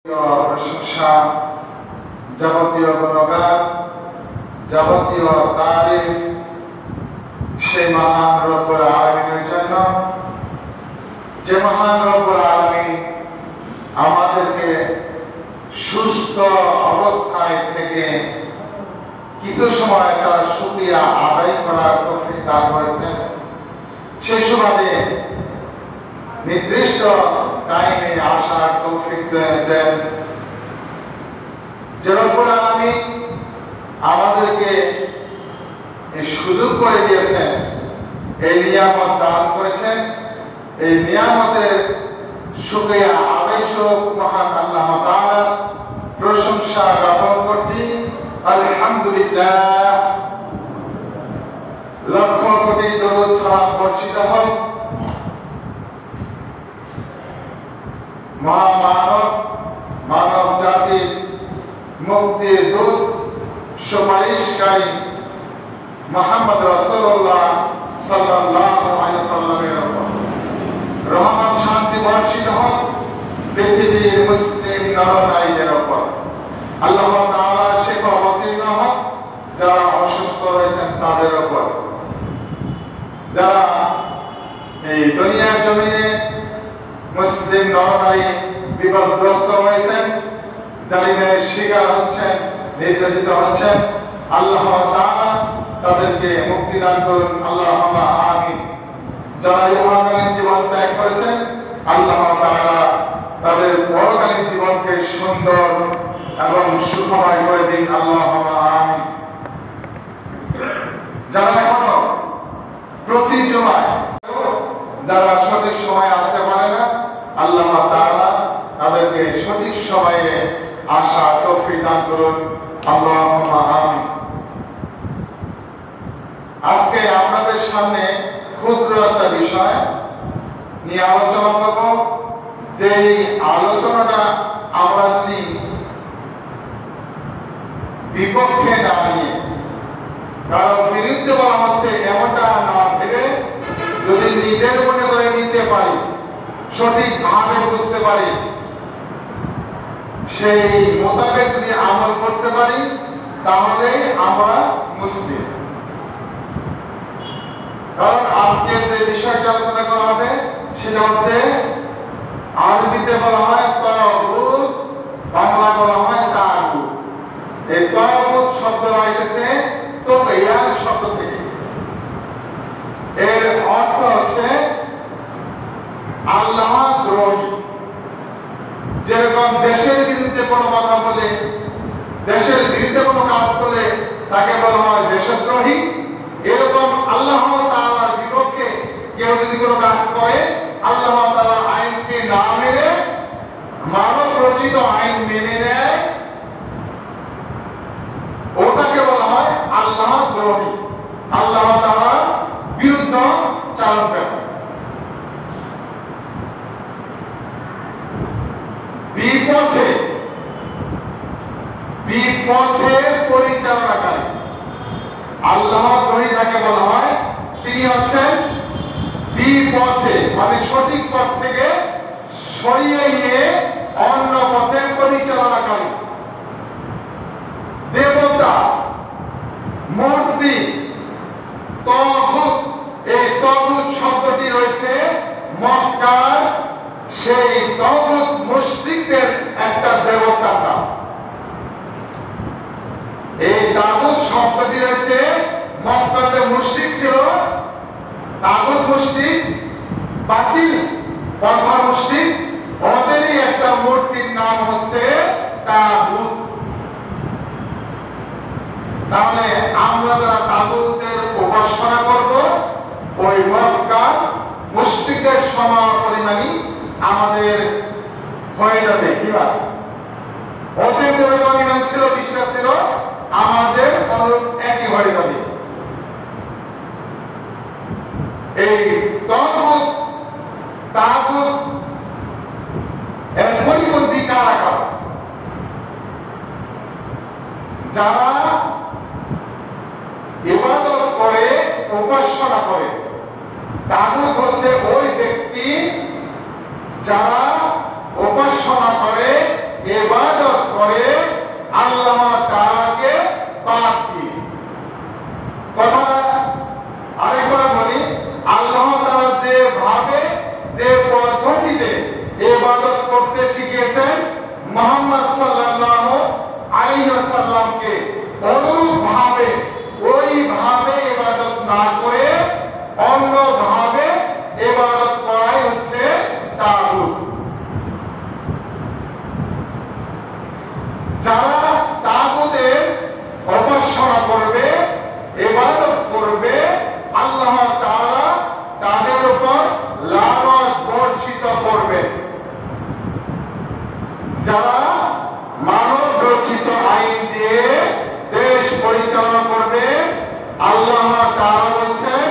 প্রশংসা, যাবতীয় গুণগান, যাবতীয় তারিফ সেই মহান রব্বুল আলামিনের জন্য, যে মহান রব্বুল আলামিন আমাদেরকে সুস্থ অবস্থায় থেকে কিছু সময় তার শুকরিয়া আদায় করার তৌফিক দান করেছেন। সেই সুবাদে নির্দিষ্ট টাইমে আসার তৌফিক দিয়েছেন। যে রব্বুল আলামিন আমাদেরকে এই সুযোগ করে দিয়েছেন, এই নিয়ামত দান করেছেন, এই নিয়ামতের শুকরিয়া আদায় স্বরূপ মহান আল্লাহ তাআলার প্রশংসা জ্ঞাপন করছি। আলহামদুলিল্লাহ। লক্ষ কোটি দরুদ সালাম বর্ষিত হোক মহামানব মানব জাতির মুক্তির দূত সুপারিশকারী মুহাম্মদ রাসূলুল্লাহ সাল্লাল্লাহু আলাইহি ওয়াসাল্লামের উপর রহমত শান্তি বর্ষিত হোক পৃথিবীর মুসলিম নরনারীদের উপর। আল্লাহ তাআলা শিফা অবতীর্ণ হোক যারা অসুস্থ রয়েছেন তাদের উপর, যারা এই দুনিয়ার জমিনে মুসলিম নরনারী বিপদগ্রস্ত হয়েছেন, জালিমের শিকার হচ্ছেন, নির্যাতিত হচ্ছেন, আল্লাহ তাআলা তাদেরকে মুক্তি দান করুন, আল্লাহুম্মা আমিন। যারা ইহকালীন জীবন ত্যাগ করেছেন, আল্লাহ তাআলা তাদের পরকালীন জীবনকে সুন্দর এবং সুখময় করে দিন, আল্লাহুম্মা আমিন। যারা এখনো প্রতি জুমায় যারা সঠিক সময় আসতে পারে না, আল্লাহ তাআলা তাদেরকে সঠিক সময়ে আসা তৌফিক দান করুন, আল্লাহুম্মা আমিন। আজকে আপনাদের সামনে ক্ষুদ্র একটা বিষয় নিয়ে আলোচনা করব। যে আলোচনাটা আমরা যদি বিপক্ষে না নিয়ে কারণ বিরুদ্ধে বলা হচ্ছে এমনটা না ভেবে যদি নিজের মনে করে নিতে পারি, সঠিকভাবে বুঝতে পারি, সেই মোতাবেক যদি আমল করতে পারি, তাহলে আমরা মুসলিম। কারণ আজকে যে বিষয়টা আলোচনা করা হবে সেটা হচ্ছে আরবিতে বলা হয় তাগুত, বাংলা বলা হয় তাগুত। এই তাগুত শব্দটা এসেছে তাগইয়ান শব্দ থেকে। এর অর্থ হচ্ছে আল্লাহ দ্রোহী। যেরকম দেশের বিরুদ্ধে কোনো কথা বলে, দেশের বিরুদ্ধে কোনো কাজ করলে তাকে বলা হয় দেশদ্রোহী। এরকম আল্লাহ তাআলার বিপক্ষে কেউ যদি কোনো কাজ করে, আল্লাহ তাআলার আইনকে না মেনে মানব রচিত আইন মেনে নেয়, ওটাকে বলা হয় আল্লাহ দ্রোহী, আল্লাহ তাআলার বিরুদ্ধ চালনকারী। বিপথে পরিচালনাকারী আল্লাহ দ্রোহী যাকে বলা হয়, তিনি হচ্ছেন বিপথে, মানে সঠিক পথ থেকে সরিয়ে নিয়ে অন্য পথে পরিচালনাকারী। দেবতা, মূর্তি, তাগুত, এই তাগুত শব্দটি রয়েছে মক্কার সেই তাগুত মুশরিকদের একটা দেবতার নাম। এই তাগুত শব্দটি রয়েছে মক্কাতে মুশরিক ছিল, তাগুত মুশরিক, বাতিল পন্থা মুশরিক, ওদেরই একটা মূর্তির নাম হচ্ছে তাগুত। তাহলে আমরা যারা তাগুতের উপাসনা করব, ওই মক্কার মুশরিকদের সম পরিমাণই আমাদের হয়ে যাবে। কিভাবে? ওদের যেরকম ইমান ছিল, বিশ্বাস ছিল, আমাদের অনুরূপ একই হয়ে যাবে। এই তাগুত এর পরিপন্থী কারা কারা? যারা ইবাদত করে, উপাসনা করে। তাগুত হচ্ছে ওই ব্যক্তি যারা উপাসনা করে, ইবাদত করে আল্লাহ তাআলাকে পাক দিয়ে। কথাটা আরেকবার বলি, আল্লাহ তাআলা যে ভাবে যে পদ্ধতিতে ইবাদত করতে শিখিয়েছেন মুহাম্মদ সাল্লাল্লাহু আলাইহি ওয়াসাল্লামকে, অনুরূপভাবে ওইভাবে ইবাদত না করে অন্যভাবে ইবাদত করাই হচ্ছে তাগুত। যারা তাগুতের উপাসনা করবে, ইবাদত করবে, আল্লাহ তাআলা তাদের উপর লানত বর্ষিত করবে। যারা মানব রচিত আইন দিয়ে দেশ পরিচালনা করবে, আল্লাহ তাআলা বলছেন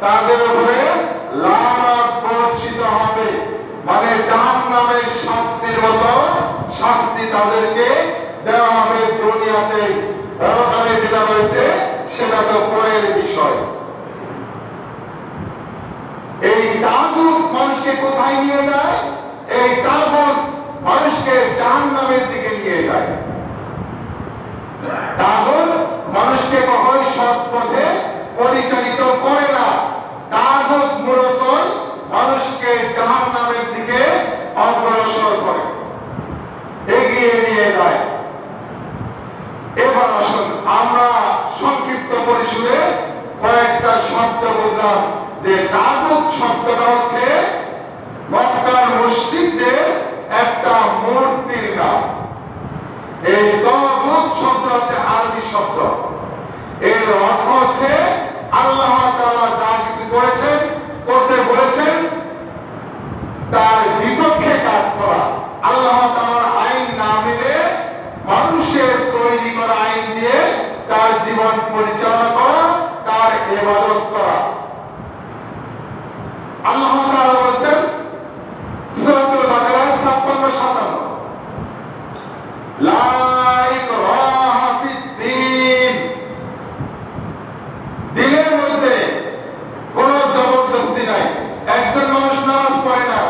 তাদের উপরে লানত বর্ষিত হবে, মানে জাহান্নামের শাস্তির মতো শাস্তি তাদেরকে দেওয়া হবে দুনিয়াতে। পরকালে যেটা রয়েছে সেটা তো পরের বিষয়। এই তাগুত মানুষকে কোথায় নিয়ে যায়? এই তাগুত মানুষকে জাহান্নামের দিকে নিয়ে যায়। তাগুত মানুষকে কখনোই সৎ পথে পরিচালিত করে না। তাগুত মূলত মানুষকে জাহান্নামের দিকে অগ্রসর করে, এগিয়ে নিয়ে যায়। এবার আসুন আমরা সংক্ষিপ্ত পরিসরে কয়েকটা শব্দ বললাম। যে তাগুত শব্দটা হচ্ছে মক্কার মসজিদের একটা মূর্তির নাম। এই তাগুত শব্দ হচ্ছে আরবি শব্দ। এর অর্থ হচ্ছে আল্লাহ তাআলা যা কিছু করেছেন, করতে বলেছেন, তার বিপক্ষে কাজ করা। আল্লাহ তাআলার আইন না মেনে মানুষের তৈরি করা আইন দিয়ে তার জীবন পরিচালনা করা, তার ইবাদত করা। আল্লাহ তাআলা বলেছেন সূরাতুল বাকারা 56-57, লা ইকরাহা ফিদ-দীন, দ্বীনের মধ্যে কোনো জবরদস্তি নাই। একজন মানুষ নামাজ পড়ে না,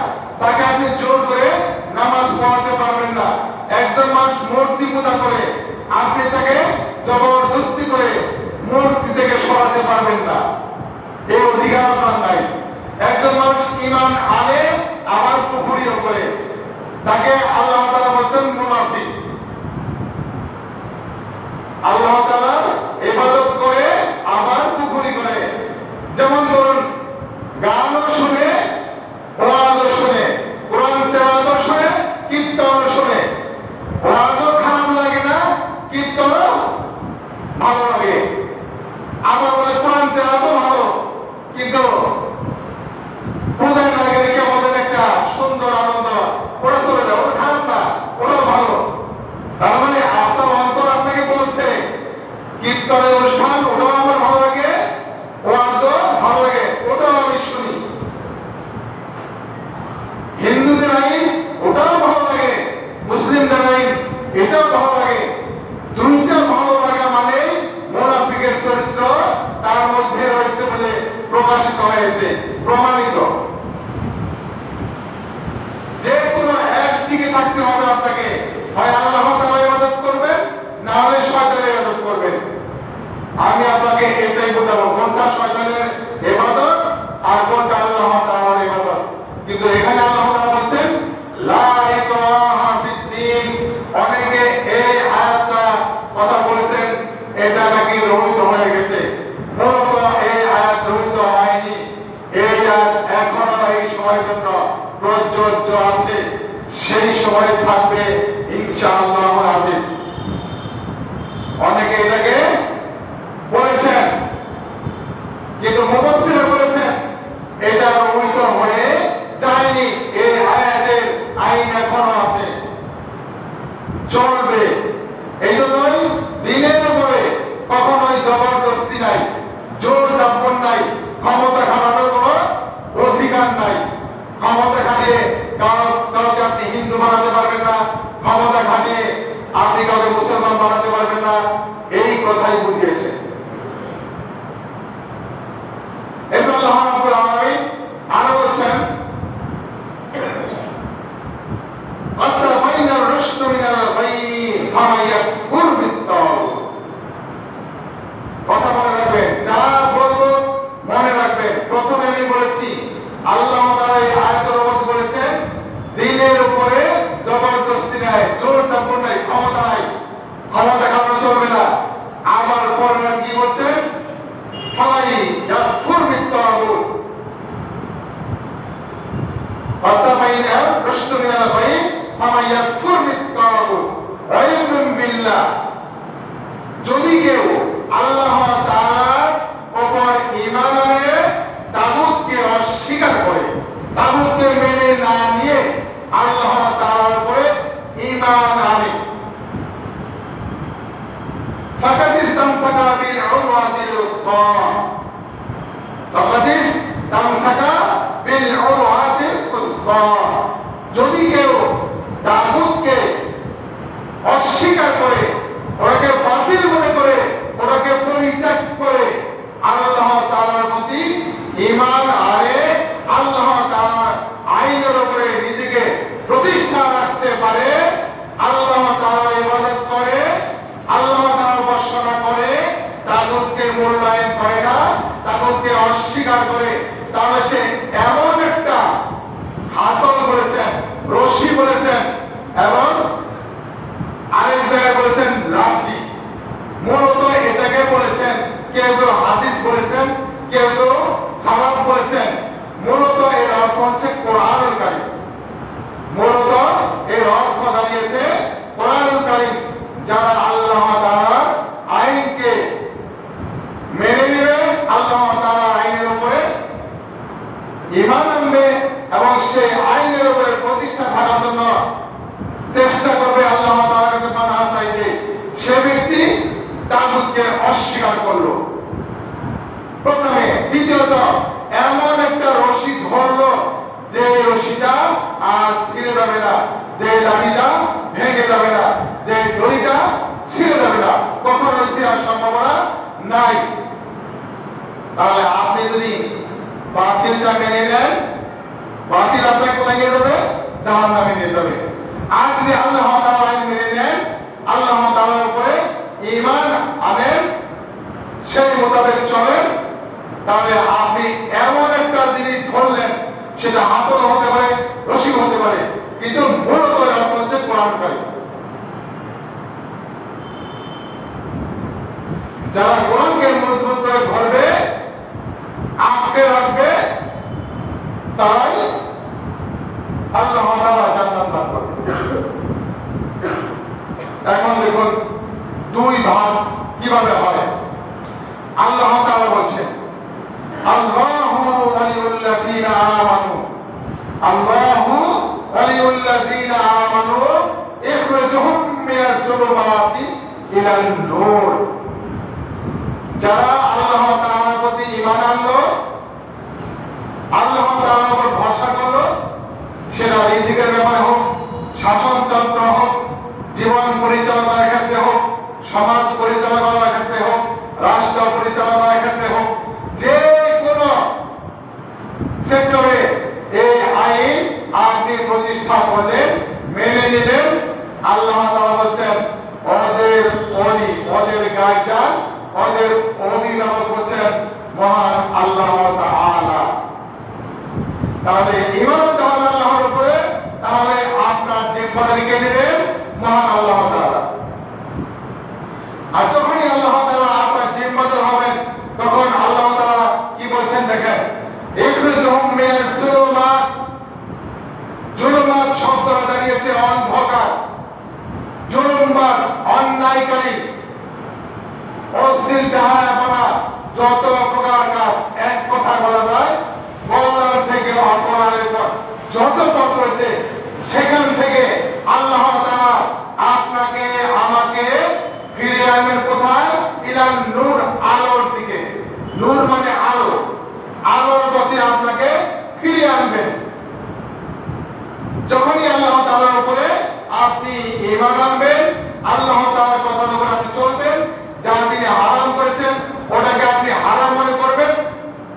তাকে আপনি জোর করে নামাজ পড়াতে পারবেন না। একজন মানুষ মূর্তি পূজা করে, আপনি তাকে জবরদস্তি করে মূর্তি থেকে সরাতে পারবেন না। এই অধিকার আপনার নাই। একজন মানুষ ঈমান আনে আবার কুফরিও করে, তাকে আল্লাহ তাআলা বলেন মুনাফিক। আল্লাহ তাআলা ইবাদত করে আবার কুফরি করে। যেমন ধরুন, গানও শুনে, ওয়াজও শুনে, কোরআন তেলাওয়াত শুনে, কীর্তন শুনে। ওয়াজও খারাপ লাগে না, কীর্তনও ভালো লাগে। আবার বলে কোরআন তেলাওয়াতও ভালো, কিন্তু পূজায় লাগে দেখে আমাদের একটা সুন্দর আনন্দ, ওরা চলে যায়, ওটা খারাপ না, ওটাও ভালো। তার মানে আপনার অন্তর আপনাকে বলছে কীর্তনের অনুষ্ঠান ওটাও আমার ভালো লাগে, ওয়াজও ভালো লাগে, ওটাও আমি শুনি। হিন্দুদের আইন ওটাও ভালো লাগে, মুসলিমদের আইন এটাও ভালো লাগে। দুইটা ভালো লাগা মানে মুনাফিকের চরিত্র তার মধ্যে রয়েছে বলে প্রকাশিত হয়েছে, প্রমাণিত। যে কোনো একদিকে থাকতে হবে আপনাকে, হয় আল্লাহ তাআলার ইবাদত করবেন, না হলে শয়তানের ইবাদত করবেন। আমি আপনাকে এটাই বোঝাবো কোনটা শয়তানের ইবাদত আর কোনটা আল্লাহ তাআলার ইবাদত। কিন্তু এখানে আল্লাহ তাআলা বলেন লা ইকরাহা ফিদ-দীন। অনেকে এই আয়াতটা কথা বলেছেন এটা নাকি রহিত হয়ে গেছে। মূলত এই আয়াত রহিত হয়নি। এই আয়াত এখনো এই সময়ের জন্য প্রযোজ্য আছে, সেই সময় থাকবে ইনশাআল্লাহ আজিজ। অনেকে এটাকে বলেছেন, কিন্তু মুফাসসিররা বলেছেন এটা রহিত হয়ে যায়নি। এই আয়াতের আইন এখনো আছে, চলবে। এই জন্যই দিনের উপরে কখনোই জবরদস্তি নাই, জোর জাপন নাই, ক্ষমতা খাটানোর কোনো অধিকার নাই। ক্ষমতা খাটিয়ে কাউকে আপনি হিন্দু বানাতে পারবেন না, ক্ষমতা খাটিয়ে আপনি কাউকে মুসলমান বানাতে পারবেন না, এই কথাই বুঝিয়েছে। এরপর আল্লাহ রাব্বুল আলামিন আরো বলছেন, আত্তাবাইনা রুশদু মিনাল ফামায়াকফুর বিত্তাগুত ওয়া ইউমিন বিল্লাহ, যদি কেউ আল্লাহ তাআলার উপর ঈমান আনে, তাগুতকে অস্বীকার করে, তাগুতকে মেনে না নিয়ে আল্লাহ তাআলার উপরে ঈমান আনে, ফাকাদ ইসতামসাকা বিল উরওয়াতিল উসকা, ফাকাদ ইসতামসাকা বিল উরওয়াতিল উসকা, যদি কেউ তাগুতকে অস্বীকার করে, ওটাকে বাতিল মনে করে, ওটাকে পরিত্যাগ করে আল্লাহ তাআলার প্রতি ঈমান আনে, আল্লাহ তাআলার আইনের উপরে নিজেকে প্রতিষ্ঠা রাখতে পারে, আল্লাহ তাআলার ইবাদত করে, আল্লাহ তাআলার উপাসনা করে, তাগুতকে মূল্যায়ন করে না, তাগুতকে অস্বীকার করে, তাহলে সে এমন একটা হাতল বলেছেন, রশি বলেছেন, এবং আরেক জায়গায় বলেছেন লাঠি। মূলত এটাকে বলেছেন, কেউ কেউ হাদিস বলেছেন, কেউ কেউ সালাত বলেছেন। মূলত এর অর্থ হচ্ছে কোরআনুল কারীম। মূলত এর অর্থ দাঁড়িয়েছে কোরআনুল কারীম। যারা আল্লাহ তাআলার আইনকে মেনে নেবে, আল্লাহ তাআলার আইনের উপরে ঈমান আনবে এবং সেই আইনের উপরে প্রতিষ্ঠা থাকার জন্য চেষ্টা করবে, আল্লাহ তাআলার কাছে পানাহ চাইবে, সে ব্যক্তি তাগুতকে অস্বীকার করলো প্রথমে। দ্বিতীয়ত, এমন একটা রশি ধরলো যে রশিটা আর ছিঁড়ে যাবে না, যে দাড়িটা ভেঙে যাবে না, যে দড়িটা ছিঁড়ে যাবে না, কখনোই ছিঁড়ার সম্ভাবনা নাই। তাহলে আপনি যদি বাতিলটা মেনে নেন, বাতিল আপনাকে কোথায় নিয়ে যাবে? জাহান্নামে নিয়ে যাবে। আর যদি আল্লাহ তাআলার আইন মেনে নেন, আল্লাহ তাআলার উপরে ঈমান আনেন, সেই মোতাবেক চলেন, তাহলে আপনি এমন একটা জিনিস ধরলেন, সেটা হাতল হতে পারে, রশি হতে পারে, কিন্তু মূলত অর্থ হচ্ছে কোরআন কারীম। যারা কোরআনকে মজবুত করে ধরবে, আঁকড়ে রাখবে, তারাই আল্লাহ তাআলা জান্নাত লাভ করবে। এখন দেখুন দুই ভাগ কিভাবে হয়। আল্লাহ তাআলা বলছেন, আল্লাহু ওয়ালিউল্লাযীনা আমানু, আল্লাহু ওয়ালিউল্লাযীনা আমানু ইখরিজুহুম মিনাজ যুলুমাতি ইলান নূর। যারা আল্লাহ তাআলার প্রতি ঈমান আনলো, আল্লাহ তাআলার উপর ভরসা করলো, সেটা রিজিকের ব্যাপারে হোক, শাসনতন্ত্র হোক, জীবন পরিচালনার ক্ষেত্রে হোক, সমাজ পরিচালনা করার ক্ষেত্রে হোক, রাষ্ট্র পরিচালনা করার ক্ষেত্রে হোক, যে কোনো সেক্টরে এই আইন আপনি প্রতিষ্ঠা করলেন, মেনে নিলেন, আল্লাহ তাআলা বলছেন ওদের অলি, ওদের গাইডার, ওদের অভিভাবক হচ্ছেন মহান আল্লাহ তাআলা। তাহলে ঈমান আনতে হবে আল্লাহর উপরে, তাহলে আপনার জিম্মাদারি কে নেবেন? মহান আল্লাহ তাআলা। আর যখনই আল্লাহ তাআলা আপনার জিম্মাদার হবেন, তখন আল্লাহ তাআলা কি বলছেন দেখেন, ইখরিজুহুম মিনাজ যুলুমাত। যুলুমাত শব্দটা দাঁড়িয়েছে অন্ধকার, জুলুমবাজ, অন্যায়কারী, অশ্লীল বেহায়াপনা, যত প্রকার কাজ, এক কথা বলা যায় কল্যাণ থেকে অপরাধের পর যত পথ রয়েছে, সেখান থেকে আল্লাহ তাআলা আপনাকে আমাকে ফিরিয়ে আনবেন কোথায়? ইলান নূর, আলোর দিকে। নূর মানে আলো, আলোর পথে আপনাকে ফিরিয়ে আনবেন। যখনই আল্লাহ তাআলার উপরে আপনি ঈমান আনবেন, আল্লাহ তাআলার কথার উপর আপনি চলবেন, যা তিনি হারাম করেছেন ওটাকে আপনি হারাম মনে করবেন,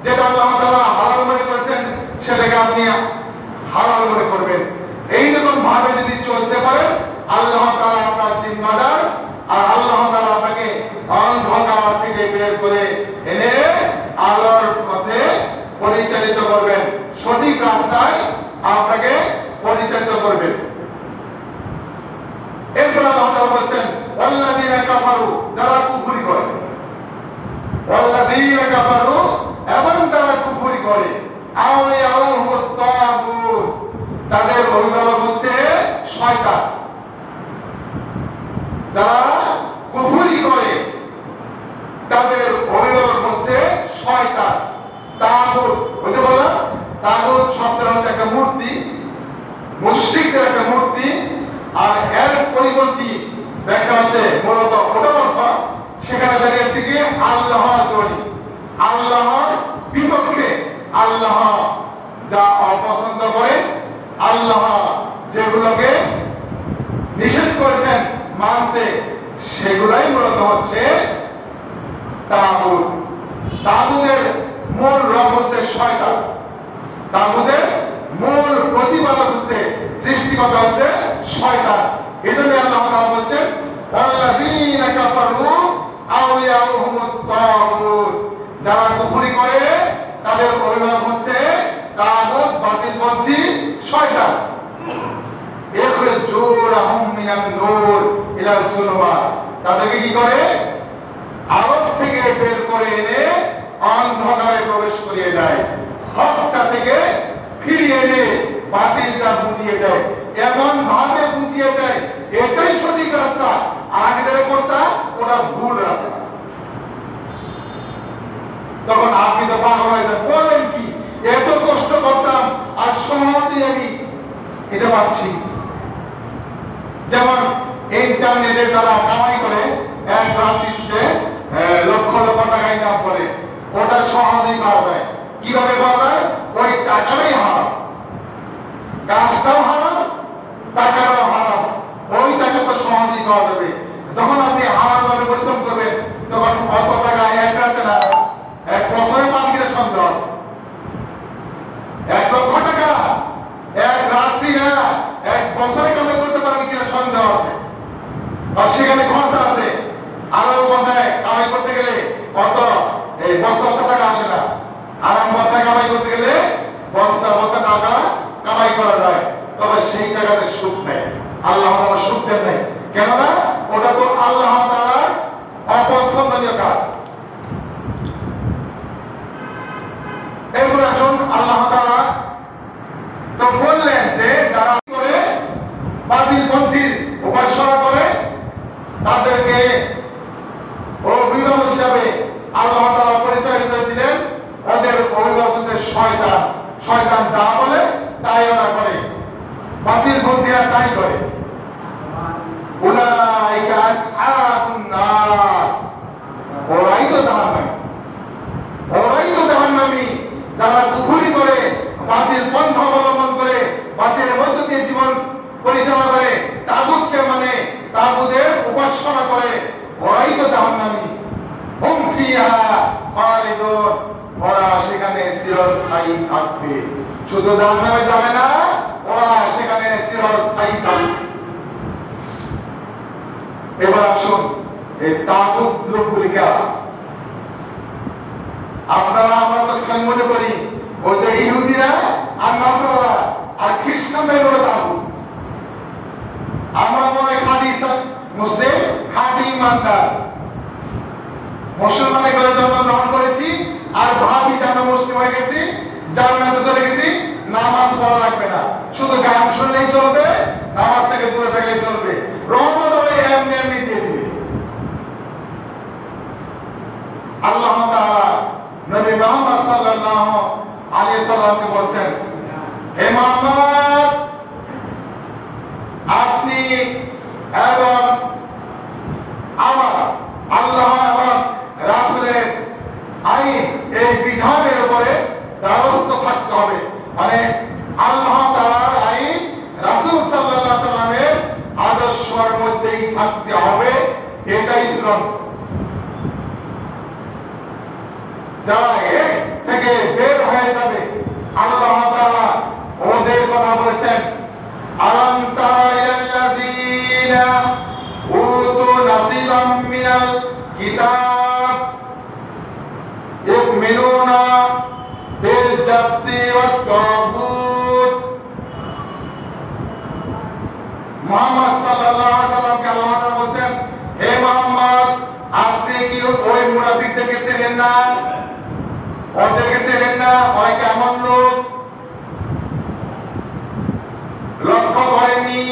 যেটা আল্লাহ তাআলা হালাল মনে করেছেন সেটাকে আপনি হালাল মনে করবেন। এইরকম ভাবে যদি চলতে পারেন, আল্লাহ তাআলা আপনার জিম্মাদার, আর আল্লাহ তাআলা আপনাকে অন্ধকার থেকে বের করে এনে আলোর পথে পরিচালিত করবেন, সঠিক রাস্তায় আপনাকে পরিচালিত করবেন। এরপর আল্লাহ তাআলা বলছেন ওয়াল্লাযীনা কাফারু, যারা কুফরি করে, ওয়াল্লাযীনা কাফারু, এবং যারা কুফরি করে, আউলিয়াউহুত তাগুত, তাদের অভিভাবক হচ্ছে শয়তান। যারা কুফরি করে তাদের অভিভাবক হচ্ছে শয়তান। তাগুত বলতে বললাম, তাগুত শব্দের হচ্ছে একটা মূর্তি, মুশরিকদের একটা মূর্তি। আর এর পরিপন্থী ব্যাখ্যা হচ্ছে মূলত ওটার অর্থ সেখানে দাঁড়িয়েছে কি আল্লাহ তৈরি, আল্লাহর বিপক্ষে, আল্লাহ যা অপছন্দ করে, আল্লাহ যেগুলোকে নিষেধ করেছেন মানতে, সেগুলাই মূলত হচ্ছে তাগুত। তাগুতের মূল রব হচ্ছে শয়তান, তাগুতের মূল প্রতিপালক হচ্ছে, সৃষ্টিকর্তা হচ্ছে শয়তান। এজন্য আল্লাহ তাআলা বলছেন ওয়াল্লাযীনা কাফারু আউলিয়াউহুমুত তাগুত, যারা কুফরি করে তাদের অভিভাবক হচ্ছে তাগুত, বাতিলপন্থী শয়তান। এরপরে জোরাহুম মিনান নূর ইলা যুলুমাত, তাদেরকে কি করে আলোক থেকে বের করে এনে অন্ধকারে প্রবেশ করিয়ে দেয়, হকটা থেকে ফিরিয়ে এনে বাতিলটা বুঝিয়ে দেয়, এমন ভাবে বুঝিয়ে দেয় এটাই সঠিক রাস্তা, আগে যারা করতাম ওটা ভুল রাস্তা। তখন আপনি তো পাগল হয়ে যান, বলেন কি এত কষ্ট করতাম আর সহজেই আমি এটা পাচ্ছি। যেমন ইন্টারনেটে যারা কামাই করে এক রাত্রিতে লক্ষ লক্ষ টাকা ইনকাম করে, ওটা সহজেই পাওয়া যায়। কিভাবে পাওয়া যায়? ওই টাকাটাই হারাম, কাজটাও হারাম, টাকাটাও হারাম, ওই টাকা তো সহজেই পাওয়া যাবে। যখন আপনি হারাম ভাবে পরিশ্রম করবেন তখন অত টাকা এক রাতে না এক বছরে পান কিনা সন্দেহ আছে। 1 লক্ষ টাকা এক রাত্রি না এক বছরে কামাই করতে পারেন কিনা সন্দেহ আছে। আর সেখানে খরচা আছে, আলাল পন্থায় কামাই করতে গেলে কত এই বস্তা বস্তা টাকা আসে না, আরাম পন্থায় কামাই করতে গেলে বস্তা বস্তা টাকা কামাই করা যায়, তবে সেই টাকাতে সুখ নেই, আল্লাহ তাআলা সুখ দেন নাই। কেননা ওটা তো আল্লাহ তাআলার অপছন্দনীয় কাজ। এরপর আসুন আল্লাহ তাআলা তো বললেন যে যারা করে বাতিলপন্থীর উপাসনা করে তাদেরকে অভিভাবক হিসাবে আল্লাহ তাআলা পরিচয় করে দিলেন, ওদের অভিভাবক হচ্ছে শয়তান। শয়তান যা বলে তাই ওরা করে, বাতিলপন্থীরা তাই করে। উলাইকা আসহাবুন নার, ওরাই তো জাহান্নামী, ওরাই তো জাহান্নামী যারা কুফরি করে, বাতিল পন্থা অবলম্বন করে, বাতিলের মধ্য দিয়ে জীবন পরিচালনা করে, তাগুতকে মানে তাগুতের উপাসনা করে, ওরাই তো জাহান্নামী। হুম ফিহা খালিদুন, ওরা সেখানে চিরস্থায়ী থাকবে। শুধু জাহান্নামে যাবে না, ওরা সেখানে চিরস্থায়ী থাকবে। এবার আসুন এই তাগুত লোকগুলি কারা? আপনারা আমরা তো মনে করি ওই যে ইহুদিরা আর নাসারা আর খ্রিস্টানদের হলো তাগুত। আমরা মনে হয় খাঁটি মুসলিম, খাঁটি ইমানদার, মুসলমানের ঘরে জন্মগ্রহণ করেছি আর ভাবি যে আমরা মুসলিম হয়ে গেছি, জান্নাতে চলে গেছি, নামাজ পড়া লাগবে না, শুধু গান শুনলেই চলবে, নামাজ থেকে দূরে থাকলেই চলবে, রহমত হলে এমনি এমনি দিয়ে দিবে। আল্লাহ তাআলা নবী মুহাম্মদ সাল্লাল্লাহু আলাইহি সাল্লামকে বলছেন, হে মুহাম্মদ, আপনি এবং আমার আল্লাহ এবং রাসূলের আইন এই বিধানের উপরে দ্বারস্থ থাকতে হবে। মানে আল্লাহ তাআলার আইন রাসূল সাল্লাল্লাহু আলাইহি সাল্লামের আদর্শের মধ্যেই থাকতে হবে, এটাই চূড়ান্ত। যারা এর থেকে বের হয়ে যাবে আল্লাহ তাআলা ওদের কথা বলেছেন, আলাম তারা ইলাল্লাযীনা উতু নাসিবাম মিনাল কিতাব ইউমিনুনা বিল জাবতি ওয়াত তাগুত। মুহাম্মদ সাল্লাল্লাহু আলাইহি ওয়াসাল্লামকে আল্লাহ তাআলা বলেন, হে মুহাম্মদ, আপনি কি ওই মুনাফিকদেরকে চেনেন না? ওদেরকে চেনেন না? ওরা কেমন লোক লক্ষ্য করেননি?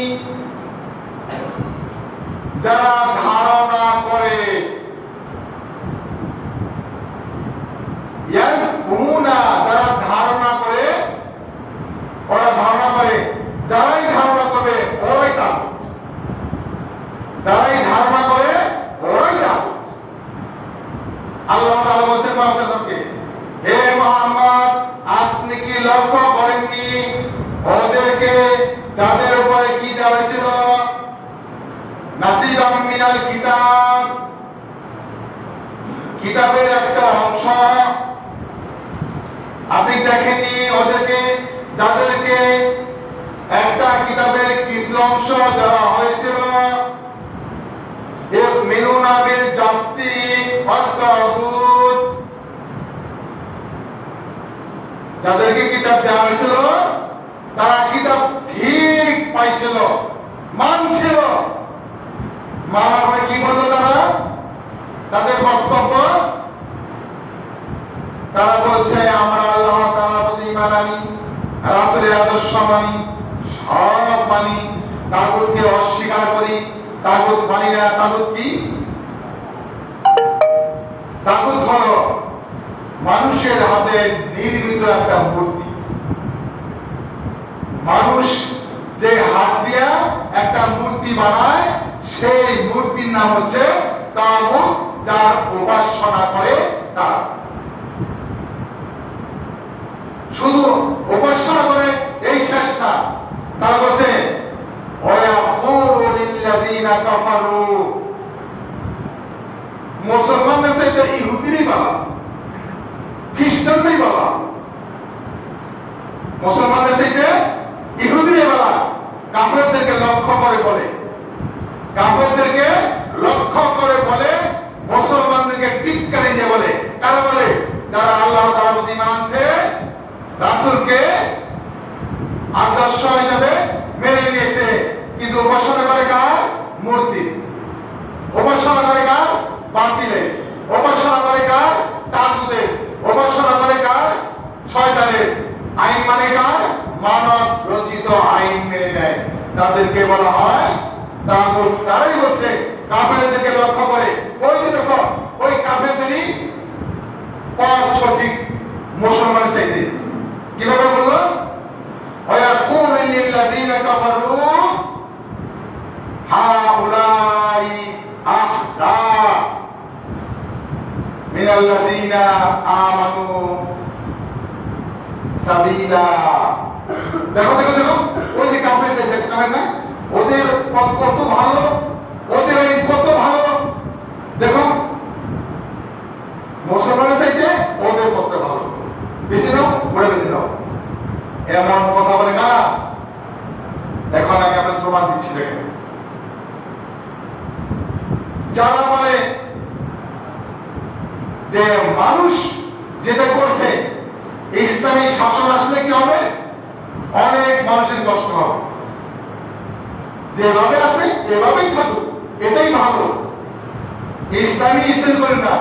দেওয়া হয়েছিল নাসিবাম মিনাল কিতাব, কিতাবের একটা অংশ। আপনি দেখেননি ওদেরকে, যাদেরকে একটা কিতাবের কিছু অংশ দেওয়া হয়েছিল, ইউমিনুনা বিল জাবতি ওয়াত তাগুত, যাদেরকে কিতাব দেওয়া হয়েছিল তারা কিতাব ঠিক পাইছিল, মানছিল। মানার পরে কি বললো তারা? তাদের বক্তব্য, তারা বলছে আমরা আল্লাহ তাআলার প্রতি ঈমান আনি, রাসূলের আদর্শ মানি, সব মানি, তাগুতকে অস্বীকার করি। তাগুত মানি না। তাগুত কি? তাগুত হলো মানুষের হাতে নির্মিত একটা মূর্তি। মানুষ যে হাত দিয়া একটা মূর্তি বানায়, সেই মূর্তির নাম হচ্ছে তাগুত, যার উপাসনা করে তারা। শুধু উপাসনা করে এই শেষ না, তারা বলছে মুসলমানদের চাইতে ইহুদিরই বাবা, খ্রিস্টানরাই বাবা। মুসলমানদের চাইতে ইহুদিরই বাবা। কাফেরদেরকে লক্ষ্য করে বলে, কাফেরদেরকে লক্ষ্য করে বলে, মুসলমানদেরকে টিক্কারি দিয়ে বলে। কারা বলে? যারা আল্লাহ তাআলার প্রতি ঈমান আনছে, রাসূলকে আদর্শ হিসেবে মেনে নিয়েছে, কিন্তু উপাসনা করে কার? মূর্তি। উপাসনা করে কার? বাতিলের। উপাসনা করে কার? তাগুতের। উপাসনা করে কার? শয়তানের। আইন মানে কার? মানব রচিত আইন মেনে নেয়, তাদেরকে বলা হয় তাগুত। তারাই বলছে কাফেরদেরকে লক্ষ্য করে, ওই যে দেখো ওই কাফেরদেরই পথ সঠিক মুসলমানের চাইতে। কিভাবে বললো? ويقول للذين كفروا هؤلاء أهدى من الذين آمنوا سبيلا। দেখো দেখো দেখো, ওই যে কাফেরদের দেশ কাফের না, ওদের পথ কত ভালো, ওদের আইন কত ভালো। দেখো মুসলমানের চাইতে ওদের পথটা ভালো। বেশি দাও, ওরা বেশি দাও, এমন কথা বলে কারা? এখন আগে আপনার প্রমাণ দিচ্ছি। দেখেন, যারা বলে যে মানুষ যেটা করছে, ইসলামী শাসন আসলে কি হবে? অনেক মানুষের কষ্ট হবে। যেভাবে আছে এভাবেই থাকুক, এটাই ভালো। ইসলামী ইসলাম করে না,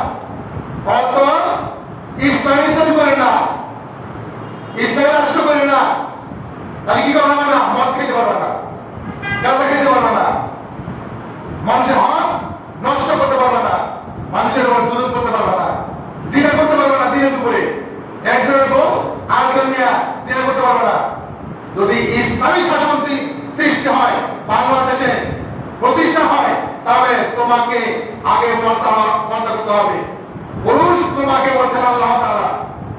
অত ইসলামী ইসলাম করে না, ইসলামের রাষ্ট্র করে না। তাহলে কি করবে না? মদ খেতে পারবে না, গাঁজা খেতে পারবে না, মানুষের হক নষ্ট করতে পারবে না, মানুষের উপর জুলুম করতে পারবে না, জিনা করতে পারবে না। দিনে দুপুরে একজনের বউ আরেকজন নিয়ে জিনা করতে পারবে না। যদি ইসলামী শাসন সৃষ্টি হয়, বাংলাদেশে প্রতিষ্ঠা হয়, তাহলে তোমাকে আগে পর্দা করতে হবে। পুরুষ তোমাকে বলছেন আল্লাহ তাআলা,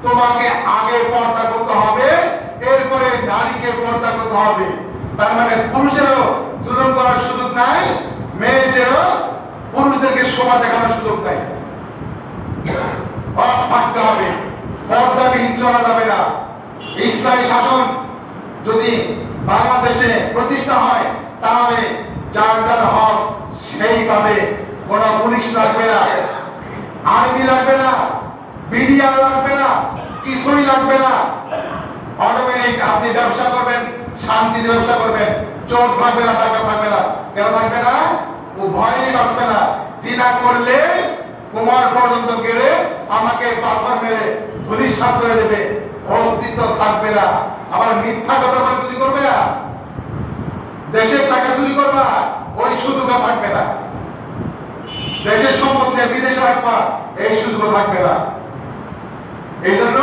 তোমাকে আগে পর্দা করতে হবে, এরপরে নারীকে পর্দা করতে হবে। তার মানে পুরুষেরও জুলুম করার সুযোগ নাই, মেয়েদেরও পুরুষদেরকে শোভা দেখানোর সুযোগ নাই। হক থাকতে হবে, পর্দাবিহীন চলা যাবে না। ইসলামী শাসন যদি বাংলাদেশে প্রতিষ্ঠা হয়, তাহলে যার যার হক সেই পাবে। কোন পুলিশ লাগবে না, আর্মি লাগবে না, বিডিআর লাগবে না, কিছুই লাগবে না। অটোমেটিক আপনি ব্যবসা করবেন, শান্তিতে ব্যবসা করবেন, চোর থাকবে না, টাকা থাকবে না। কেন থাকবে না? ও ভয়ই বাঁচবে না। জিনা করলে কোমর পর্যন্ত গেলে আমাকে পাথর মেরে ধূলিসাৎ করে দেবে, অস্তিত্ব থাকবে না। আবার মিথ্যা কথা বলে চুরি করবে না, দেশের টাকা চুরি করবা, ওই সুযোগও থাকবে না। দেশের সম্পত্তি বিদেশে রাখবা, এই সুযোগও থাকবে না। এই জন্য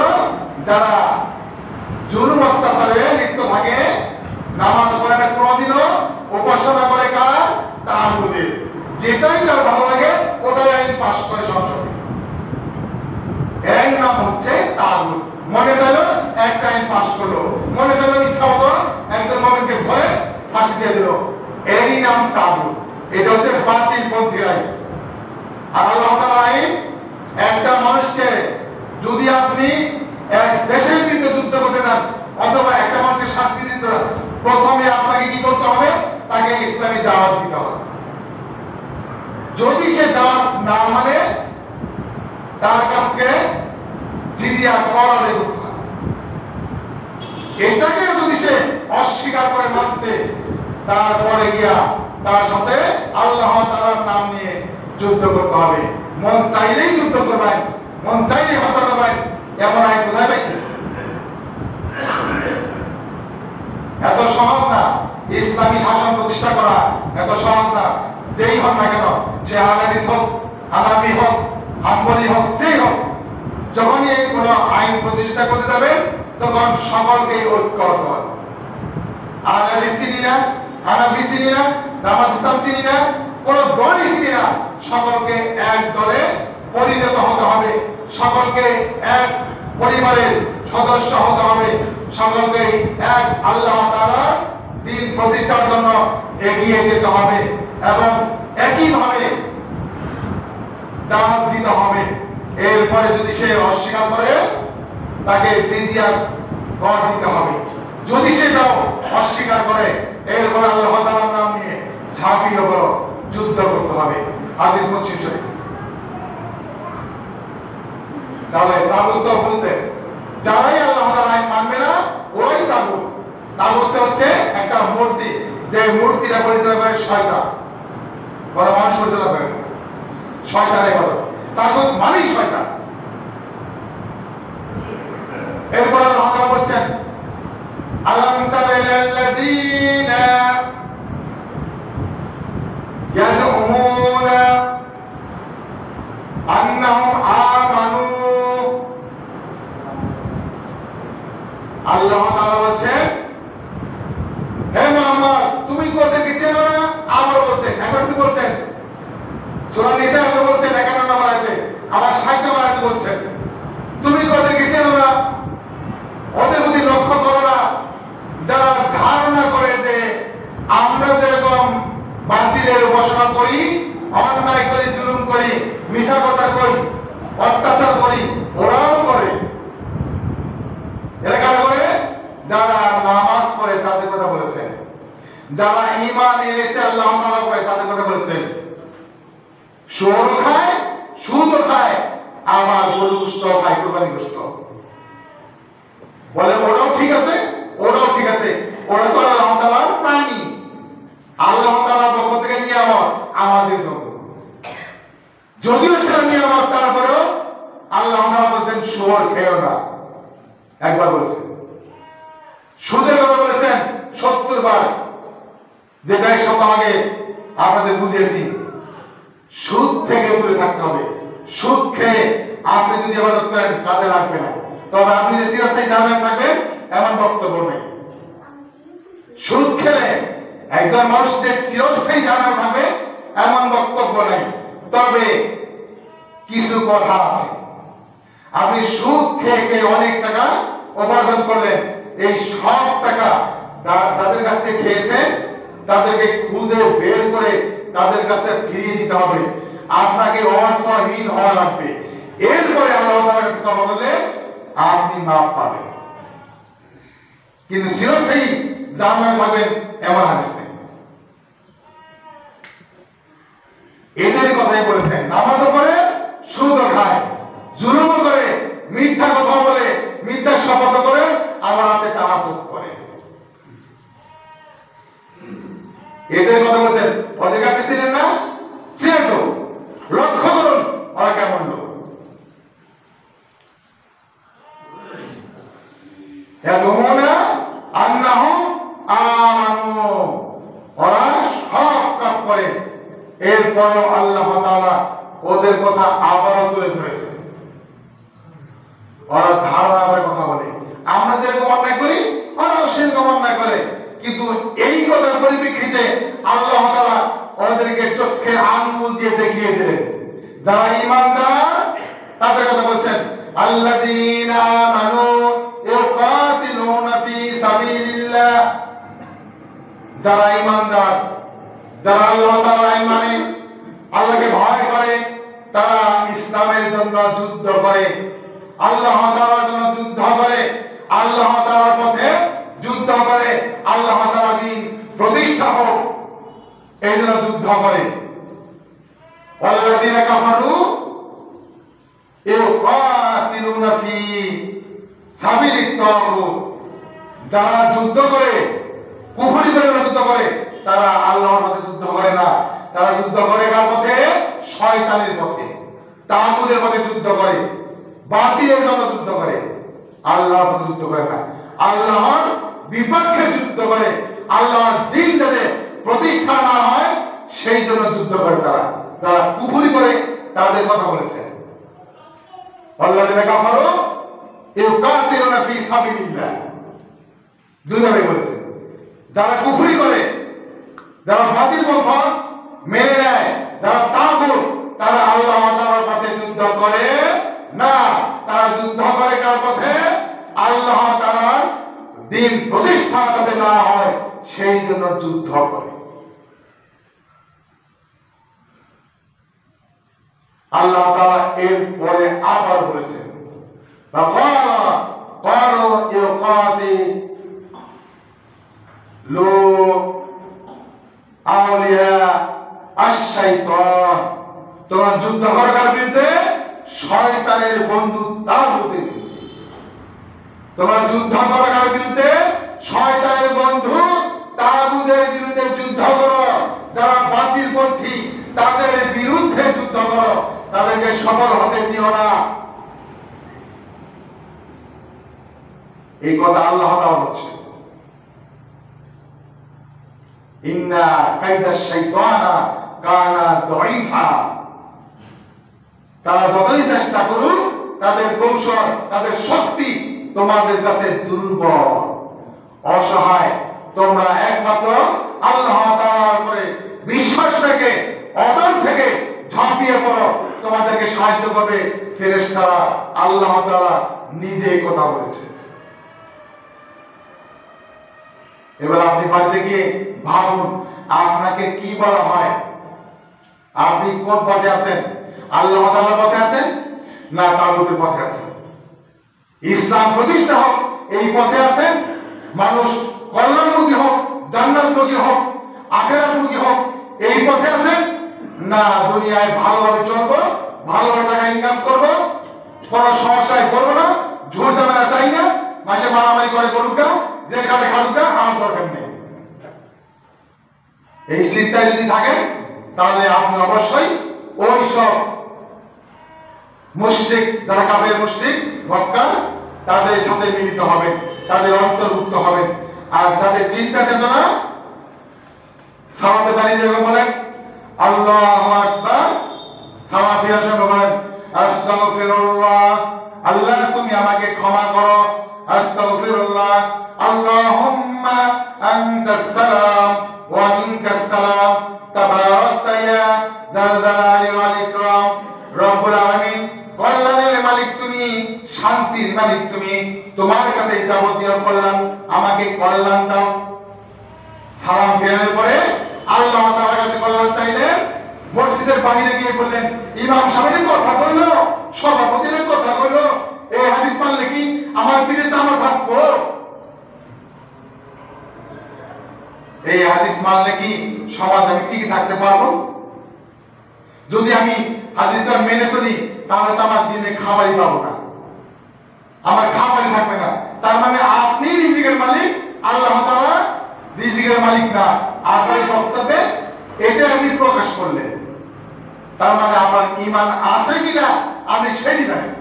যারা জুলুম অত্যাচারে লিপ্ত থাকে, নামাজ পড়ে না কোনদিনও, উপাসনা করে কার? তাগুতের। যেটাই তার ভালো লাগে ওটাই আইন পাস করে সংসদে। এর নাম হচ্ছে তাগুত। মনে চাইলো একটা আইন পাস করলো, মনে চাইলো ইচ্ছা মতো একজন মুমিনকে ধরে ফাঁসি দিয়ে দিল, এরই নাম তাগুত। এটা হচ্ছে বাতিল পন্থীর আইন। আর আল্লাহ তাআলার আইন, একটা মানুষকে যদি আপনি এক দেশের বিরুদ্ধে যুদ্ধ করতে চান অথবা একটা মানুষকে শাস্তি দিতে চান, প্রথমে আপনাকে কি করতে হবে? তাকে ইসলামী দাওয়াত দিতে হবে। যদি সে দাওয়াত না মানে তার কাছে জিজিয়া কর আদায় করতে হবে। এটাকে যদি সে অস্বীকার করে মানতে, তারপরে গিয়া তার সাথে আল্লাহ তাআলার নাম নিয়ে যুদ্ধ করতে হবে। মন চাইলেই যুদ্ধ করবেন, মন চাইলেই হত্যা করবেন, এমন আইন কোথায় পাইছে? এত সহজ না ইসলামী শাসন প্রতিষ্ঠা করা, এত সহজ না। যেই হোক না কেন, সে আহমেদিস হোক, হানাফি হোক, হাম্বলি হোক, যেই হোক, যখনই কোন আইন প্রতিষ্ঠা করতে যাবে তখন সকলকে ঐক্য হতে হবে। আহমেদিস চিনি না, হানাফি চিনি না, জামাত ইসলাম চিনি না, কোন দলই চিনি না, সকলকে এক দলে পরিণত হতে হবে, সকলকে এক পরিবারের সদস্য হতে হবে, সকলকে এক আল্লাহ তাআলার দ্বীন প্রতিষ্ঠার জন্য এগিয়ে যেতে হবে এবং একইভাবে দাওয়াত দিতে হবে। এরপরে যদি সে অস্বীকার করে তাকে জিজিয়া কর দিতে হবে। যদি সেটাও অস্বীকার করে এরপরে আল্লাহ তাআলার নাম নিয়ে ঝাঁপিয়ে পড়ো, যুদ্ধ করতে হবে। হাদিস মুসলিম শরীফ। তাহলে তাগুত বলতে যারাই আল্লাহ তাআলার আইন মানবে না ওই তাগুত। তাগুত হচ্ছে একটা মূর্তি, যে মূর্তিটা পরিচালনা করে শয়তান, বড় মানুষ পরিচালনা করে শয়তানের কথা। তাগুত মানেই শয়তান। এরপর আল্লাহ তাআলা বলছেন, আলাম তারা ইলাল্লাযীনা ইয়াদউনা আন্নাহুম আমানু। আল্লাহ তাআলা বলছেন, হে মুহাম্মদ তুমি ওদেরকে চেনো না? আবার বলছেন, একবার তো বলছেন সূরা নিসাতে বলছেন 51 নম্বর আয়াতে, আবার 60 নম্বর আয়াতে বলছেন তুমি ওদেরকে চেনো না, ওদের প্রতি লক্ষ্য করো না যারা ধারণা করে যে আমরা যেরকম বাতিলের উপাসনা করি, অন্যায় করি, জুলুম করি, মিথ্যা কথা করি, অত্যাচার করি, ওরাও করে। এরা কারা করে? যারা নামাজ পড়ে তাদের কথা বলেছেন, যারা ঈমান এনেছে আল্লাহ তাআলা করে তাদের কথা বলেছেন। সুদ খায়, সুদ খায়, আবার গরু গোশত খায়, কুরবানি গোশত। বলে ওরাও ঠিক আছে, ওরাও ঠিক আছে, ওরা তো আল্লাহ তাআলার প্রাণী, আল্লাহ তাআলার পক্ষ থেকে নিয়ামত আমাদের জন্য। যদিও সেটা নিয়ামত, তারপরেও আল্লাহ তাআলা বলেছেন সুদ খেও না। একবার বলেছেন। সুদের কথা বলেছেন 70 বার, যেটা এক সপ্তাহ আগে আপনাদের বুঝিয়েছি। সুদ থেকে দূরে থাকতে হবে। সুদ খেয়ে আপনি যদি ইবাদত করেন কাজে লাগবে না, তবে আপনি যে চিরস্থায়ী জাহান্নামে থাকবেন এমন বক্তব্য নেই। সুদ খেলে একজন মানুষ যে চিরস্থায়ী জাহান্নামে থাকবে এমন বক্তব্য নেই। তবে কিছু কথা আছে। আপনি সুদ খেয়ে অনেক টাকা উপার্জন করলেন, এই সব টাকা যাদের কাছ থেকে খেয়েছেন তাদেরকে খুঁজে বের করে তাদের কাছে ফিরিয়ে দিতে হবে। আপনাকে অর্থহীন হওয়া লাগবে। এরপরে আল্লাহ তাআলার কাছে তওবা করলে আপনি মাফ পাবেন, কিন্তু চিরস্থায়ী জাহান্নামে থাকবেন এমন হাদিস নেই। এদের কথাই বলেছেন। নামাজও করে, সুদও খায়, জুলুমও করে, মিথ্যা কথা বলে, মিথ্যা শপথ করে, আবার হাতে তাহাজ্জুদ করে। এদের কথা বলছেন। ওদের আপনি ছিলেন না? ছিলেন তো। লক্ষ্য করুন ওরা কেমন লোক। ইয়াদউনা আন্নাহুম আমানু, ওরা সব কাজ করে। এরপরও আল্লাহ তাআলা ওদের কথা আবারও তুলে ধরেছেন। ওরা ধারণা করে কথা বলে, আমরা যেরকম অন্যায় করি ওরাও সেরকম অন্যায় করে। কিন্তু এই কথার পরিপ্রেক্ষিতে আল্লাহ তাআলা ওদেরকে চোখে আঙ্গুল দিয়ে দেখিয়ে দিলেন। যারা ঈমানদার তাদের কথা বলছেন, আল্লাযীনা আমানু ইউকাতিলুনা ফী সাবিলিল্লাহ, যারা ঈমানদার, যারা আল্লাহ তাআলার আইন মানে, আল্লাহকে ভয় করে, তারা ইসলামের জন্য যুদ্ধ করে, আল্লাহ তাআলার জন্য যুদ্ধ করে, আল্লাহ তাআলার পথে যুদ্ধ করে, আল্লাহ তাআলার দ্বীন প্রতিষ্ঠা হোক এই জন্য যুদ্ধ করে। ওয়াল্লাযীনা কাফারু ইউকাতিলুনা ফি সাবিলিত তাগুত, যারা যুদ্ধ করে, কুফরি করে যুদ্ধ করে, তারা আল্লাহর পথে যুদ্ধ করে না, তারা যুদ্ধ করে কার পথে? শয়তানের পথে, তাগুতের পথে যুদ্ধ করে, বাতিলের জন্য যুদ্ধ করে, আল্লাহর পথে যুদ্ধ করে না, আল্লাহর বিপক্ষে যুদ্ধ করে, আল্লাহর দ্বীন যাতে প্রতিষ্ঠা না হয় সেই জন্য যুদ্ধ করে। তারা যারা কুফরি করে তাদের কথা বলেছে। আল্লাযীনা কাফারু ইউকাতিলুনা ফি সাবিলিল্লাহ, দুইভাবে বলেছে। যারা কুফরি করে, যারা বাতিল পন্থা মেনে নেয়, যারা তাগুত, তারা আল্লাহ তাআলার পথে যুদ্ধ করে না, তারা যুদ্ধ করে কার পথে? আল্লাহ তাআলার দ্বীন প্রতিষ্ঠা যাতে না হয় সেই জন্য যুদ্ধ করে। আল্লাহ তাআলা এর পরে আবার বলেছেন, ক্বালু ইউকাতিলু আউলিয়া আশ-শাইতান, তোমরা যুদ্ধ করো কার বিরুদ্ধে? শয়তানের বন্ধু তাগুতের বিরুদ্ধে। তোমরা যুদ্ধ করো কার বিরুদ্ধে? শয়তানের বন্ধু তাগুতের বিরুদ্ধে যুদ্ধ করো। যারা বাতিলপন্থী তাদের বিরুদ্ধে যুদ্ধ করো, তাদেরকে সফল হতে দিও না। এই কথা আল্লাহ তাআলা বলছেন, ইন্না কাইদাশ শাইতানা কানা দাঈফা, তারা যতই চেষ্টা করুক তাদের কৌশল, তাদের শক্তি তোমাদের কাছে দুর্বল, অসহায়। তোমরা একমাত্র আল্লাহ তাআলার উপরে বিশ্বাস রেখে অটল থেকে ঝাঁপিয়ে পড়ো, তোমাদেরকে সাহায্য করবে ফেরেশতারা। আল্লাহ তাআলা নিজেই কথা বলেছে। এবার আপনি বাড়িতে গিয়ে ভাবুন আপনাকে কি বলা হয়, আপনি কোন পথে আছেন? আল্লাহ তাআলার পথে আছেন না তাগুতের পথে আছেন? ইসলাম প্রতিষ্ঠা হোক এই পথে আছেন, মানুষ কল্যাণমুখী হোক, জান্নাতমুখী হোক, আখিরাতমুখী হোক এই পথে আছেন না দুনিয়ায় ভালোভাবে চলবো, ভালোভাবে টাকা ইনকাম করবো, কোনো সমস্যায় পড়বো না, ঝুট ঝামেলা চাই না, মাসে মারামারি করে করুক না, যে কাটে খাটুক না, আমার দরকার নেই, এই চিন্তায় যদি থাকেন তাহলে আপনি অবশ্যই ওই সব মুশরিক, যারা কাফের মুশরিক মক্কা, তাদের সাথে মিলিত হবেন, তাদের অন্তর্ভুক্ত হবেন। আর যাদের চিন্তা চেতনা সালাতে দাঁড়িয়ে যেরকম বলেন আল্লাহু আকবার, সালাফিয়ার সঙ্গে বলেন আস্তাগফিরুল্লাহ, আল্লাহ তুমি আমাকে ক্ষমা করো, আস্তাগফিরুল্লাহ, আল্লাহুম্মা আনতাস সালাম ওয়া মিনকাস সালাম, তাবারাকতা ইয়া যাল জালালি ওয়াল ইকরাম, রব্বুল আলামিন, কল্যাণের মালিক তুমি, শান্তির মালিক তুমি, তোমার কাছে যাবতীয় কল্যাণ, আমাকে কল্যাণ দাও। সালাম ফেরানোর পরে আল্লাহ তাআলার কাছে কল্যাণ চাইলেন, মসজিদের বাইরে গিয়ে বললেন ইমাম সাহেবের কথা বললো, সভাপতির কথা বললো, এই হাদিস মানলে কি আমার পীরে জামা থাকবো? এই হাদিস মানলে কি সমাজ আমি ঠিক থাকতে পারবো? যদি আমি হাদিসটা মেনে চলি তাহলে তো আমার দিনে খাবারই পাবো না, আমার খাবারই থাকবে না। তার মানে আপনি রিজিকের মালিক, আল্লাহ তাআলা রিজিকের মালিক না। আপনার বক্তব্যে এটা আপনি প্রকাশ করলেন, তার মানে আপনার ঈমান আছে কিনা আপনি সেটি জানেন।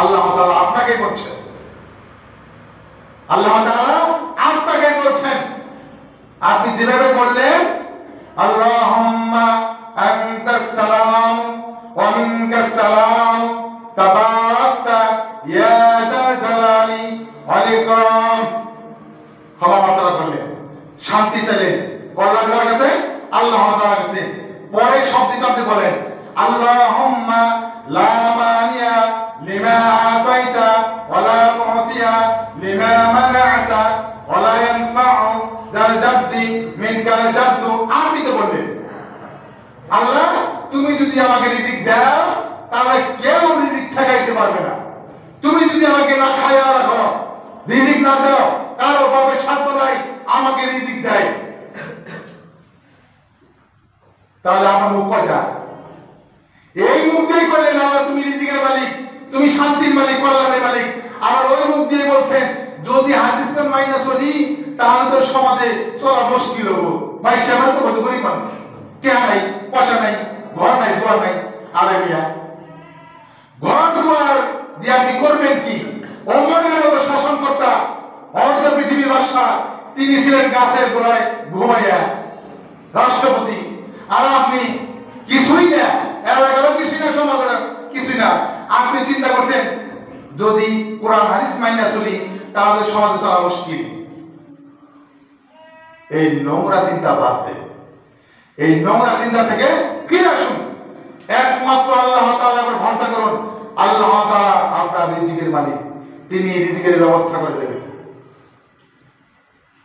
আল্লাহ তাআলা আপনাকে বলছেন, আল্লাহ তাআলা আপনাকে বলছেন, আপনি যেভাবে বললেন আল্লাহুম্মা আনতাস সালাম ওয়া মিনকাস সালাম, তাবারাকতা ইয়া যাল জালালি ওয়াল ইকরাম, ক্ষমা প্রার্থনা করলেন, শান্তি চাইলেন, কল্যাণ কার কাছে? আল্লাহ তাআলার কাছে। পরে শব্দটা আপনি বলেন আল্লাহুম্মা লা মানিয়া লিমা আতাইতা ওয়া লা মুতিয়া লিমা মানা'তা ওয়া লা ইয়ানফা'ু মিনকাল জাদ্দু, আরবিতে বললেন আল্লাহ তুমি যদি আমাকে রিজিক দাও তাহলে কেউ রিজিক ঠেকাইতে পারবে না। তুমি যদি আমাকে না খাইয়া রাখো, রিজিক না দাও, কারো বাপের সাধ্য নাই আমাকে রিজিক দেয়। তাহলে আমার মুখ কয়টা? এই মুখ দিয়ে করলেন আল্লাহ তুমি রিজিকের মালিক, তুমি শান্তির মালিক, কল্যাণের মালিক। আর ওই মুখ দিয়ে বলছেন যদি হাদিসটা মাইনা চলি তাহলে তো সমাজে চলা মুশকিল হবো। ভাই সেবার তো কত গরিব মানুষ, কে নাই, পয়সা নাই, ঘর নাই, দুয়ার নাই। আরে মিয়া, ঘর দুয়ার দিয়ে আপনি করবেন কি? অমরের মতো শাসনকর্তা, অর্ধ পৃথিবীর বাদশা, তিনি ছিলেন গাছের গোড়ায় ঘুমাইয়া রাষ্ট্রপতি। আর আপনি কিছুই না, এলাকারও কিছুই না, সমাজের কিছুই না। আপনি চিন্তা করছেন যদি কোরআন হাদিস মাইনা চলি তাহলে সমাজে চলা মুশকিল। এই নোংরা চিন্তা বাদ দেন, এই নোংরা চিন্তা থেকে ফিরে আসুন। একমাত্র আল্লাহ তাআলার উপর ভরসা করুন। আল্লাহ তাআলা আপনার রিজিকের মালিক, তিনি রিজিকের ব্যবস্থা করে দেবেন।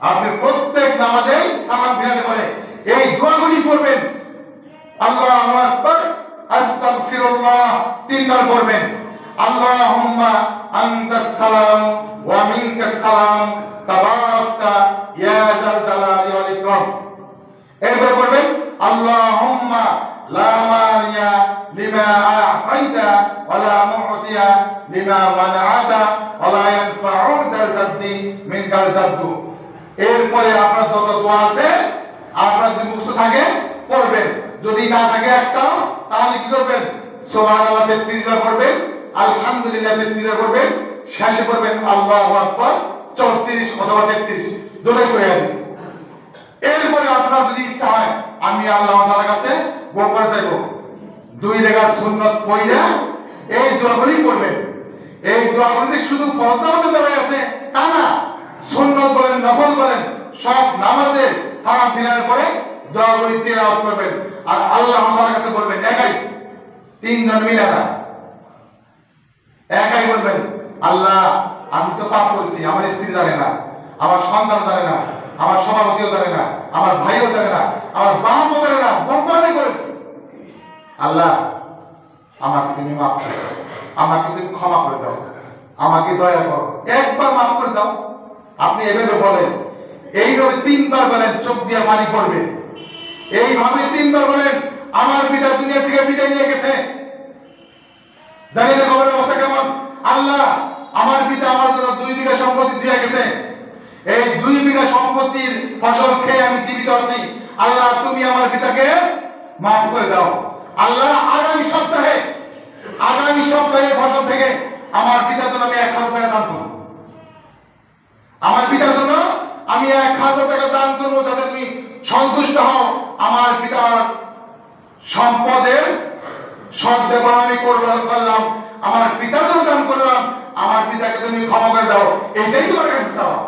আপনি প্রত্যেক নামাজে সালাম ফিরাতে পারে এই দোয়াগুলি পড়বেন। আল্লাহু আকবার, আস্তাগফিরুল্লাহ তিনবার পড়বেন। আল্লাহুম্মা আনতাস সালাম ওয়া মিনকাস সালাম তাবারাকতা ইয়া যাল জালালি ওয়াল ইকরাম। এরপর পড়বেন আল্লাহুম্মা লা মানিয়া লিমা আ'তাইতা ওয়া লা মু'তিয়া লিমা মানআতা ওয়া লা ইয়ানফা'ু যাল জাদ্দি মিনকাল জাদ্দু। এরপরে আপনার যত দোয়া আছে আপনার যদি মুখস্থ থাকে পড়বেন, যদি না থাকে একটাও তাহলে কি করবেন? সুবহানাল্লাহ 33 বার পড়বেন, আলহামদুলিল্লাহ 33 বার পড়বেন, শেষে পড়বেন আল্লাহু আকবার 34 অথবা 33, দুটোই হয়ে যাবে। এরপরে আপনার যদি ইচ্ছা হয় আমি আল্লাহ তাআলার কাছে বকরা চাইব, 2 রাকাত সুন্নাত পড়া এই দোয়াগুলি পড়বেন। এই দোয়াগুলি শুধু ফরজ নামাজে দেওয়া আছে তা না, সুন্নাত বলেন, নফল বলেন, সব নামাজে সালাম ফিরানোর পরে দোয়াগুলি তিলাওয়াত করবেন। আর আল্লাহ তাআলার কাছে বলবেন একাই, তিনজন মিলে না, একাই বলবেন আল্লাহ আমি তো পাপ করেছি, আমার স্ত্রী জানে না, আমার সন্তান জানে না, আমার সভাপতিও জানে না, আমার ভাইও জানে না, আমার বাপও জানে না, গোপনে করেছি। আল্লাহ আমাকে তুমি মাফ করে দাও, আমাকে তুমি ক্ষমা করে দাও, আমাকে দয়া করো, একবার মাফ করে দাও। আপনি এভাবে বলেন, এইভাবে 3 বার বলেন, চোখ দিয়ে পানি পড়বে। এইভাবে 3 বার বলেন আমার পিতা দুনিয়া থেকে বিদায় নিয়ে গেছে, জানি না খবরের অবস্থা কেমন। আল্লাহ আমার পিতা আমার জন্য 2 বিঘা সম্পত্তি দিয়ে গেছে, এই 2 বিঘা সম্পত্তির ফসল খেয়ে আমি জীবিত আছি। আল্লাহ তুমি আমার পিতাকে মাফ করে দাও। আল্লাহ আগামী সপ্তাহে ফসল থেকে আমার পিতার জন্য আমি 1000 টাকা দান করব, আমার পিতার জন্য আমি 1000 টাকা দান করবো, যাতে তুমি সন্তুষ্ট হও। আমার পিতার সম্পদের সদ্ব্যবহার আমি করলাম, আমার পিতার জন্য দান করলাম, আমার পিতাকে তুমি ক্ষমা করে দাও, এইটাই তোমার কাছে চাওয়া।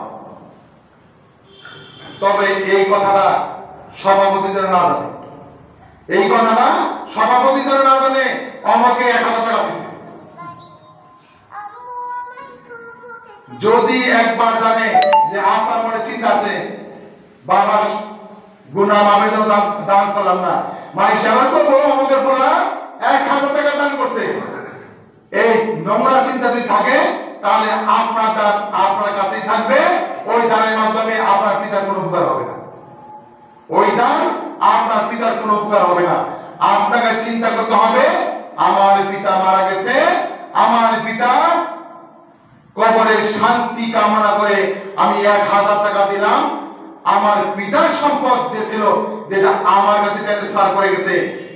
তবে এই কথাটা সভাপতি যেন না জানে, এই কথাটা সভাপতি যেন না জানে আমাকে 1000 টাকা দিচ্ছে। যদি একবার জানে যে আপনার মনে চিন্তা আছে বাবার গুনাহ মাফের জন্য দান করলাম না, মাই সাহেব তো বড় আমাদের পড়া 1000 টাকা দান করছে, এই নোংরা চিন্তা যদি থাকে তাহলে আপনার দান আপনার কাছেই থাকবে। ওই দানের মাধ্যমে আপনার পিতার কোনো উপকার হবে না, ওই দান আপনার পিতার কোনো উপকার হবে না। আপনাকে চিন্তা করতে হবে আমার পিতা মারা গেছে, আমার পিতা কবরের শান্তি কামনা করে আমি 1000 টাকা দিলাম। আমার পিতার সম্পদ যে ছিল, যেটা আমার কাছে ট্রান্সফার করে গেছে,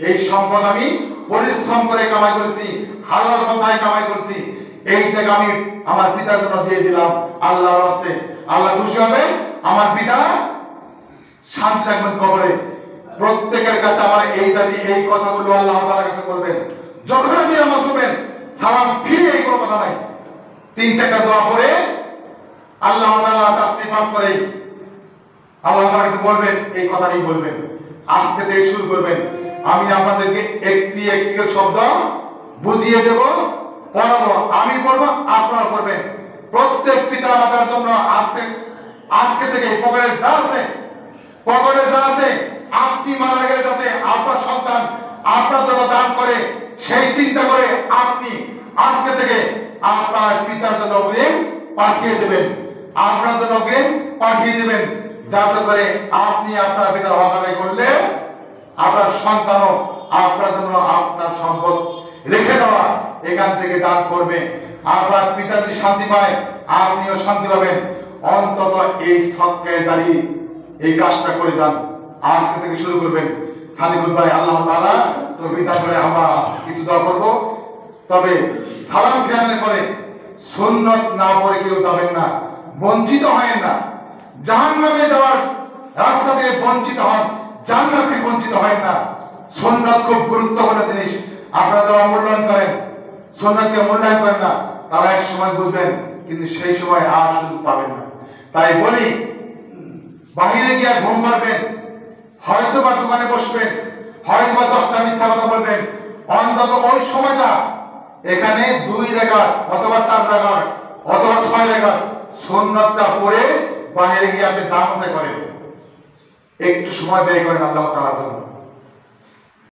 এই সম্পদ আমি পরিশ্রম করে কামাই করেছি, হালাল পন্থায় কামাই করেছি, এই টাকা আমি আমার পিতার জন্য দিয়ে দিলাম আল্লাহর রাস্তায়। আল্লাহ খুশি হবে, আমার পিতা শান্তি থাকবেন কবরে। প্রত্যেকের কাছে আমার এই দাবি, এই কথাগুলো আল্লাহ তাআলার কাছে বলবেন। যখন আপনি নামাজ পড়বেন সালাম ফিরে এই কোনো কথা নাই, 3-4টা দোয়া পড়ে আল্লাহ তাআলা তাসবিহ পাঠ করে আল্লাহ তাআলার কাছে বলবেন, এই কথাটাই বলবেন। আজকে থেকে শুরু করবেন। আমি আপনাদেরকে একটি একটি শব্দ বুঝিয়ে দেব, পড়াবো, আমি পড়বো, আপনারা পড়বেন। প্রত্যেক পিতা মাতার জন্য আজকে থেকে পকেটে যা আছে আপনি মারা গেলে যাতে আপনার সন্তান আপনার জন্য দান করে, সেই চিন্তা করে আপনি আজকে থেকে আপনার পিতার জন্য অগ্রিম পাঠিয়ে দেবেন, আপনার জন্য অগ্রিম পাঠিয়ে দেবেন, যাতে করে আপনি আপনার পিতার হক আদায় করলে আপনার সন্তানও আপনার জন্য আপনার সম্পদ রেখে দেওয়া এখান থেকে দান করবে। আপনার পিতা যদি শান্তি পায়, আপনিও শান্তি পাবেন। অন্তত এই সৎকায় দাঁড়িয়ে এই কাজটা করে যান, আজকে থেকে শুরু করবেন। সালিকুল ভাই, আল্লাহ তাআলা তৌফিক দান করে আমরা কিছু দোয়া করব। তবে সালাম ফিরানোর পরে সুন্নত না পড়ে কেউ যাবেন না, বঞ্চিত হয় না। জাহান্নামে যাওয়ার রাস্তা থেকে বঞ্চিত হন, জান্নাত থেকে বঞ্চিত হয় না। সুন্নত খুব গুরুত্বপূর্ণ জিনিস। আপনারা যারা মূল্যায়ন করেন, সুন্নতকে মূল্যায়ন করেন না, তারা এক সময় বুঝবেন, কিন্তু সেই সময় আর সুযোগ পাবেন না। তাই বলি, বাহিরে গিয়ে ঘুম পারবেন, হয়তো বা দোকানে বসবেন, হয়তো বা 10টা মিথ্যা কথা বলবেন, অন্তত ওই সময়টা এখানে 2 রাকাত অথবা 4 রাকাত অথবা 6 রাকাত সুন্নতটা পড়ে বাইরে গিয়ে আপনি দান করেন, একটু সময় ব্যয় করেন আল্লাহ তাআলার জন্য।